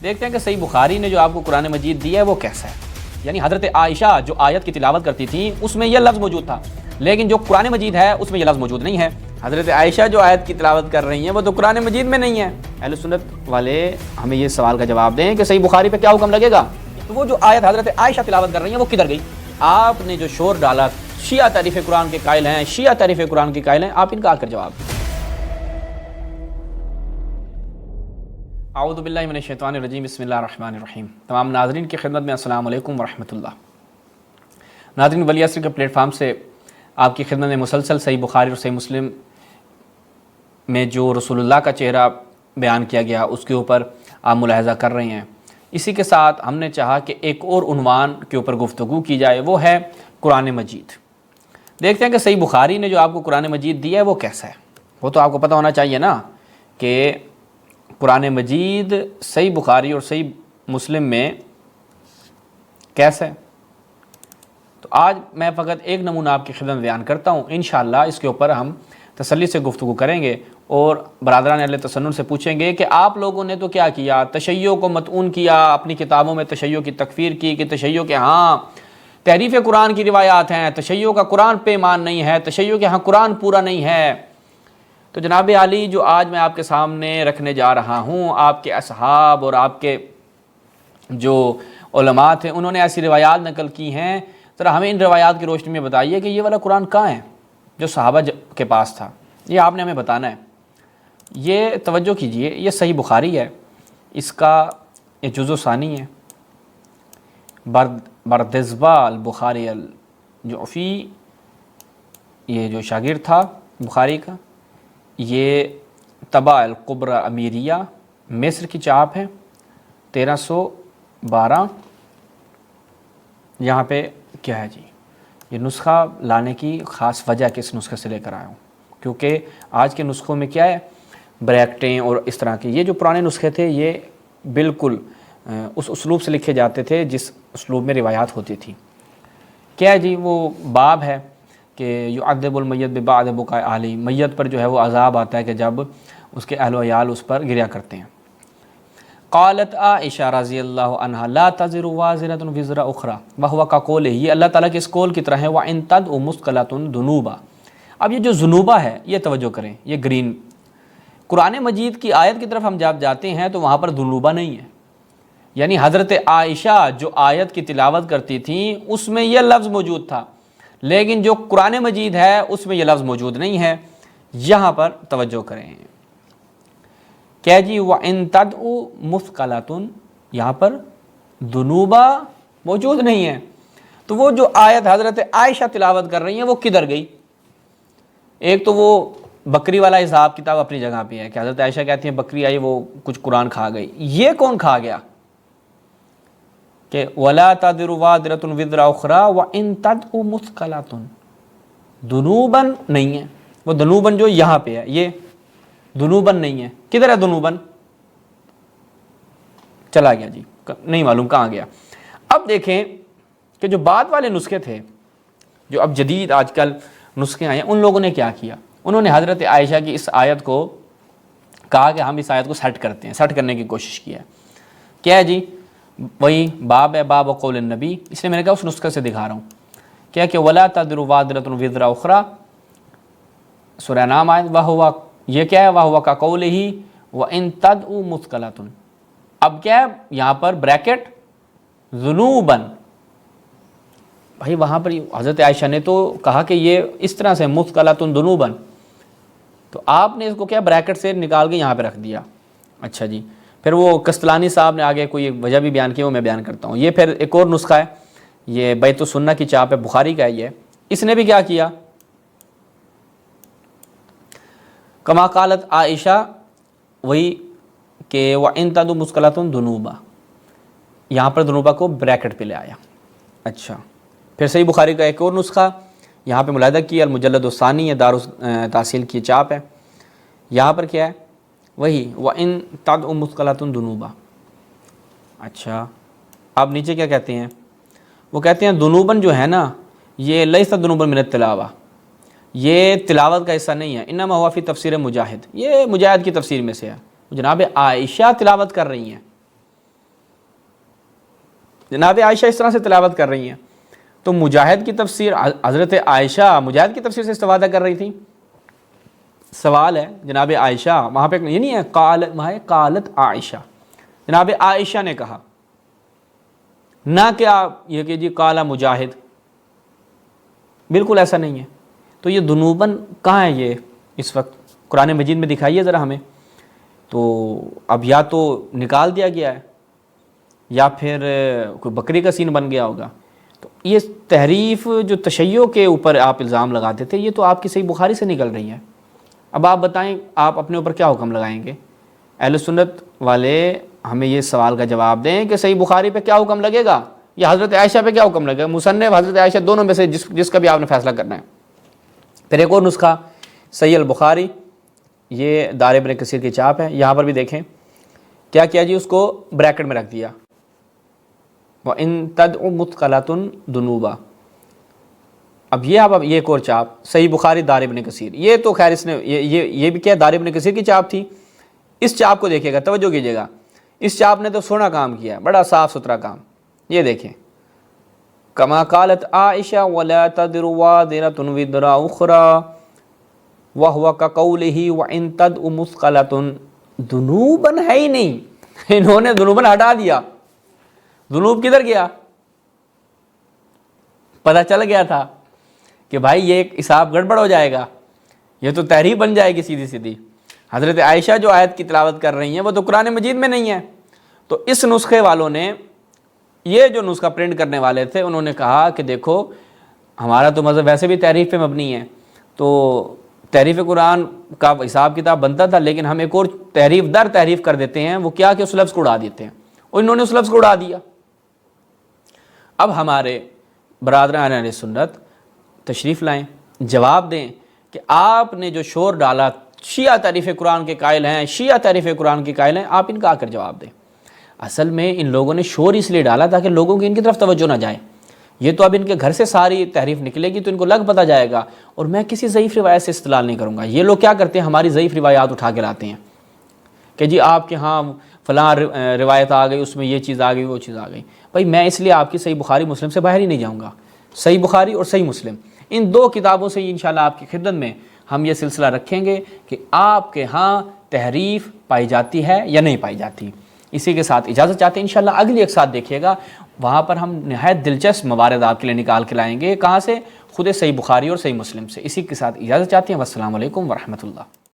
دیکھتے ہیں کہ صحیح بخاری نے جو آپ کو قرآن مجید دیا ہے وہ کیسا ہے. یعنی حضرت عائشہ جو آیت کی تلاوت کرتی تھیں اس میں یہ لفظ موجود تھا، لیکن جو قرآن مجید ہے اس میں یہ لفظ موجود نہیں ہے. حضرت عائشہ جو آیت کی تلاوت کر رہی ہیں وہ تو قرآن مجید میں نہیں ہے. اہل سنت والے ہمیں یہ سوال کا جواب دیں کہ صحیح بخاری پہ کیا حکم لگے گا؟ تو وہ جو آیت حضرت عائشہ تلاوت کر رہی ہیں وہ کدھر گئی؟ آپ نے جو شور ڈالا شیعہ تعریف قرآن کے قائل ہیں، شیعہ تعریف قرآن کے قائل ہیں، آپ ان کا آ کر جواب دیں. اعوذ باللہ من الشیطان الرجیم، بسم اللہ الرحمن الرحیم. تمام ناظرین کی خدمت میں السلام علیکم ورحمۃ اللہ. ناظرین، ولی عصر کے پلیٹ فارم سے آپ کی خدمت میں مسلسل صحیح بخاری اور صحیح مسلم میں جو رسول اللہ کا چہرہ بیان کیا گیا اس کے اوپر آپ ملاحظہ کر رہے ہیں. اسی کے ساتھ ہم نے چاہا کہ ایک اور عنوان کے اوپر گفتگو کی جائے، وہ ہے قرآن مجید. دیکھتے ہیں کہ صحیح بخاری نے جو آپ کو قرآن مجید دیا ہے وہ کیسا ہے. وہ تو آپ کو پتہ ہونا چاہیے نا کہ قرآن مجید صحیح بخاری اور صحیح مسلم میں کیسا ہے. تو آج میں فقط ایک نمونہ آپ کی خدمت میں بیان کرتا ہوں. انشاءاللہ اس کے اوپر ہم تسلی سے گفتگو کریں گے اور برادران اہل تسنن سے پوچھیں گے کہ آپ لوگوں نے تو کیا کیا، تشیع کو مطعون کیا، اپنی کتابوں میں تشیع کی تکفیر کی کہ تشیع کے ہاں تحریف قرآن کی روایات ہیں، تشیع کا قرآن پہ ایمان نہیں ہے، تشیع کے ہاں قرآن پورا نہیں ہے. تو جناب عالی جو آج میں آپ کے سامنے رکھنے جا رہا ہوں، آپ کے اصحاب اور آپ کے جو علماء تھے انہوں نے ایسی روایات نقل کی ہیں. ذرا ہمیں ان روایات کی روشنی میں بتائیے کہ یہ والا قرآن کہاں ہے جو صحابہ کے پاس تھا. یہ آپ نے ہمیں بتانا ہے. یہ توجہ کیجئے، یہ صحیح بخاری ہے، اس کا یہ جزء ثانی ہے. بردزبہ البخاری الجعفی، یہ جو شاگرد تھا بخاری کا، یہ طبع الکبری امیریہ مصر کی چاپ ہے 1312. یہاں پہ کیا ہے جی، یہ نسخہ لانے کی خاص وجہ کہ اس نسخے سے لے کر آیا ہوں، کیونکہ آج کے نسخوں میں کیا ہے بریکٹیں اور اس طرح کے. یہ جو پرانے نسخے تھے یہ بالکل اس اسلوب سے لکھے جاتے تھے جس اسلوب میں روایات ہوتی تھی. کیا ہے جی، وہ باب ہے کہ یعذب المیت ببعض بکاء اہلہ، میت پر جو ہے وہ عذاب آتا ہے کہ جب اس کے اہل و عیال اس پر گریا کرتے ہیں. قالت عائشہ رضی اللہ عنہا لا تزر وازرۃ وزر اخری وهو كقولہ، یہ اللہ تعالیٰ کے اس قول کی طرح ہے وان تدع مثقلۃ ذنوبا. اب یہ جو ذنوبہ ہے یہ توجہ کریں، یہ گرین قرآن مجید کی آیت کی طرف ہم جب جاتے ہیں تو وہاں پر ذنوبہ نہیں ہے. یعنی حضرت عائشہ جو آیت کی تلاوت کرتی تھیں اس میں یہ لفظ موجود تھا، لیکن جو قرآن مجید ہے اس میں یہ لفظ موجود نہیں ہے. یہاں پر توجہ کریں، کیا جی وَإِن تَدْعُ مُثْقَلَةٌ، یہاں پر ذنوبہ موجود نہیں ہے. تو وہ جو آیت حضرت عائشہ تلاوت کر رہی ہیں وہ کدھر گئی؟ ایک تو وہ بکری والا حساب کتاب اپنی جگہ پہ ہے کہ حضرت عائشہ کہتی ہیں بکری آئی وہ کچھ قرآن کھا گئی. یہ کون کھا گیا کہ وَلَا تَزِرُ وَازِرَةٌ وِزْرَ أُخْرَىٰ وَإِن تَدْعُ مُثْقَلَةٌ، ذنوباً نہیں ہے. وہ ذنوباً جو یہاں پہ ہے یہ ذنوباً نہیں ہے. کدھر ہے ذنوباً؟ چلا گیا جی، نہیں معلوم کہاں گیا. اب دیکھیں کہ جو بعد والے نسخے تھے، جو اب جدید آج کل نسخے آئے ہیں، ان لوگوں نے کیا کیا، انہوں نے حضرت عائشہ کی اس آیت کو کہا کہ ہم اس آیت کو سیٹ کرتے ہیں، سیٹ کرنے کی کوشش کی ہے. کیا ہے جی، وہی باب ہے، باب قول النبی. اس لیے میں نے کہا اس نسخے سے دکھا رہا ہوں. کیا کہ ولا تزر وازرۃ وزر اخری، سورہ نام آیت، وہو یہ کیا ہے وہو کقولہ وان تدع مثقلۃ. اب کیا ہے یہاں پر بریکٹ ذنوباً. بھائی وہاں پر حضرت عائشہ نے تو کہا کہ یہ اس طرح سے مثقلۃ ذنوباً، تو آپ نے اس کو کیا بریکٹ سے نکال کے یہاں پہ رکھ دیا. اچھا جی، پھر وہ قسطلانی صاحب نے آگے کوئی وجہ بھی بیان کی، وہ میں بیان کرتا ہوں. یہ پھر ایک اور نسخہ ہے، یہ بیت السنہ کی چاپ ہے، بخاری کا ہے. یہ اس نے بھی کیا کیا، کما قالت عائشہ، وہی کہ وَإِن تَدْعُ مُثْقَلَةٌ ذُنُوبًا، یہاں پر ذنوبہ کو بریکٹ پہ لے آیا. اچھا، پھر صحیح بخاری کا ایک اور نسخہ یہاں پہ ملاحظہ کیا، المجلد الثانی ہے، دار تحصیل کی چاپ ہے. یہاں پر کیا ہے وہی وَإِن تَدْعُ مُثْقَلَةٌ ذُنُوبًا. اچھا، اب نیچے کیا کہتے ہیں، وہ کہتے ہیں ذنوباً جو ہے نا یہ لیس ذنوباً من التلاوہ، یہ تلاوت کا حصہ نہیں ہے. انما ہوا فی تفسیر مجاہد، یہ مجاہد کی تفسیر میں سے ہے. جناب عائشہ تلاوت کر رہی ہیں، جناب عائشہ اس طرح سے تلاوت کر رہی ہیں، تو مجاہد کی تفسیر، حضرت عائشہ مجاہد کی تفسیر سے استفادہ کر رہی تھی. سوال ہے جناب عائشہ، وہاں پہ یہ نہیں ہے قالت، وہاں ہے قالت عائشہ، جناب عائشہ نے کہا، نہ کہ آپ یہ کہ جی قال مجاہد، بالکل ایسا نہیں ہے. تو یہ دنوبن کہاں ہے یہ اس وقت؟ قرآن مجید میں دکھائیے ذرا ہمیں. تو اب یا تو نکال دیا گیا ہے یا پھر کوئی بکری کا سین بن گیا ہوگا. تو یہ تحریف جو تشیع کے اوپر آپ الزام لگاتے تھے، یہ تو آپ کی صحیح بخاری سے نکل رہی ہے. اب آپ بتائیں آپ اپنے اوپر کیا حکم لگائیں گے؟ اہل سنت والے ہمیں یہ سوال کا جواب دیں کہ صحیح بخاری پہ کیا حکم لگے گا یا حضرت عائشہ پہ کیا حکم لگے گا؟ مصنف حضرت عائشہ دونوں میں سے جس کا بھی آپ نے فیصلہ کرنا ہے. پھر ایک اور نسخہ صحیح البخاری، یہ دار ابن کثیر کی چاپ ہے، یہاں پر بھی دیکھیں کیا کیا جی، اس کو بریکٹ میں رکھ دیا، وَإِن تَدْعُ مُثْقَلَةٌ ذُنُوبًا. اب یہ ایک اور چاپ صحیح بخاری دار ابن کثیر، یہ تو خیر اس نے یہ بھی کیا دار ابن کثیر کی چاپ تھی. اس چاپ کو دیکھیے گا، توجہ کیجیے گا، اس چاپ نے تو سونا کام کیا ہے، بڑا صاف ستھرا کام. یہ دیکھیں، کما قالت عائشہ ولا تذر وازرۃ وزر اخرى وهو كقوله وان تدع مثقلة ذنوبا ہے ہی نہیں. انہوں نے ذنوبا ہٹا دیا. ذنوب کدھر گیا؟ پتہ چل گیا تھا کہ بھائی یہ ایک حساب گڑبڑ ہو جائے گا، یہ تو تحریف بن جائے گی سیدھی سیدھی. حضرت عائشہ جو آیت کی تلاوت کر رہی ہیں وہ تو قرآن مجید میں نہیں ہے. تو اس نسخے والوں نے، یہ جو نسخہ پرنٹ کرنے والے تھے، انہوں نے کہا کہ دیکھو ہمارا تو مذہب ویسے بھی تحریف پہ مبنی ہے، تو تحریف قرآن کا حساب کتاب بنتا تھا، لیکن ہم ایک اور تحریف در تحریف کر دیتے ہیں. وہ کیا کہ اس لفظ کو اڑا دیتے ہیں، اور انہوں نے اس لفظ کو اڑا دیا. اب ہمارے برادران اہل سنت تشریف لائیں، جواب دیں کہ آپ نے جو شور ڈالا شیعہ تحریف قرآن کے قائل ہیں، شیعہ تحریف قرآن کے قائل ہیں، آپ ان کا آ کر جواب دیں. اصل میں ان لوگوں نے شور اس لیے ڈالا تاکہ لوگوں کی ان کی طرف توجہ نہ جائے. یہ تو اب ان کے گھر سے ساری تحریف نکلے گی تو ان کو لگ پتہ جائے گا. اور میں کسی ضعیف روایت سے استدلال نہیں کروں گا. یہ لوگ کیا کرتے ہیں، ہماری ضعیف روایات اٹھا کے لاتے ہیں کہ جی آپ کے ہاں فلاں روایت آ گئی، اس میں یہ چیز آ گئی، وہ چیز آ گئی. بھائی میں اس لیے آپ کی صحیح بخاری مسلم سے باہر ہی نہیں جاؤں گا. صحیح بخاری اور صحیح مسلم، ان دو کتابوں سے انشاءاللہ آپ کی خدمت میں ہم یہ سلسلہ رکھیں گے کہ آپ کے ہاں تحریف پائی جاتی ہے یا نہیں پائی جاتی. اسی کے ساتھ اجازت چاہتے ہیں، انشاءاللہ اگلی ایک ساتھ دیکھیے گا، وہاں پر ہم نہایت دلچسپ موارد آپ کے لیے نکال کے لائیں گے. کہاں سے؟ خود صحیح بخاری اور صحیح مسلم سے. اسی کے ساتھ اجازت چاہتے ہیں. والسلام علیکم ورحمۃ اللہ.